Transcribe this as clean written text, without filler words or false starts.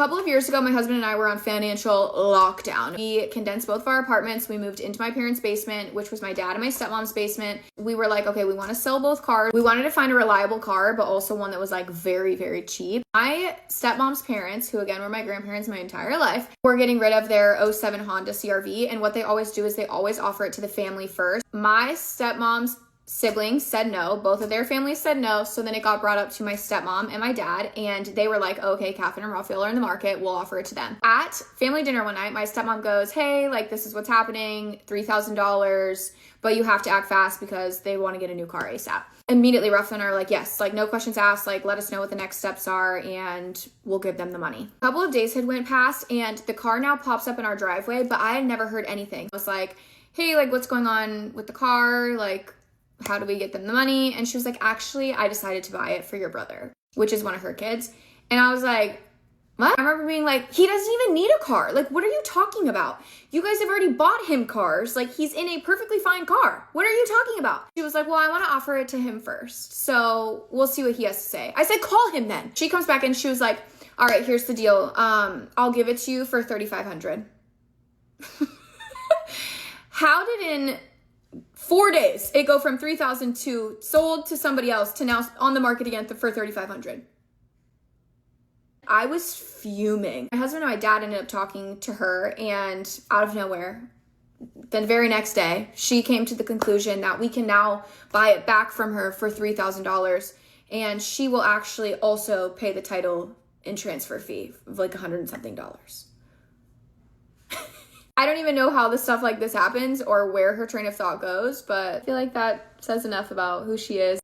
couple of years ago, my husband and I were on financial lockdown. We condensed both of our apartments. We moved into my parents' basement, which was my dad and my stepmom's basement. We were like, okay, we want to sell both cars. We wanted to find a reliable car, but also one that was like very, very cheap. My stepmom's parents, who again were my grandparents my entire life, were getting rid of their '07 Honda CRV. And what they always do is they always offer it to the family first. My stepmom's siblings said no. Both of their families said no. So then it got brought up to my stepmom and my dad, and they were like, okay, Catherine and Raphael are in the market. We'll offer it to them. At family dinner one night, my stepmom goes, hey, like this is what's happening, $3,000, but you have to act fast because they want to get a new car ASAP. Immediately, Raphael and I are like, yes, like no questions asked, like let us know what the next steps are and we'll give them the money. A couple of days had went past and the car now pops up in our driveway, but I had never heard anything. I was like, hey, like what's going on with the car? Like, how do we get them the money? And she was like, actually, I decided to buy it for your brother, which is one of her kids. And I was like, what? I remember being like, he doesn't even need a car. Like, what are you talking about? You guys have already bought him cars. Like, he's in a perfectly fine car. What are you talking about? She was like, well, I want to offer it to him first. So we'll see what he has to say. I said, call him then. She comes back and she was like, all right, here's the deal. I'll give it to you for $3,500. How did in 4 days it go from $3,000 to sold to somebody else to now on the market again for $3,500? I was fuming. My husband and my dad ended up talking to her, and out of nowhere, the very next day, she came to the conclusion that we can now buy it back from her for $3,000, and she will actually also pay the title and transfer fee of like $100 and something. I don't even know how this stuff like this happens or where her train of thought goes, but I feel like that says enough about who she is.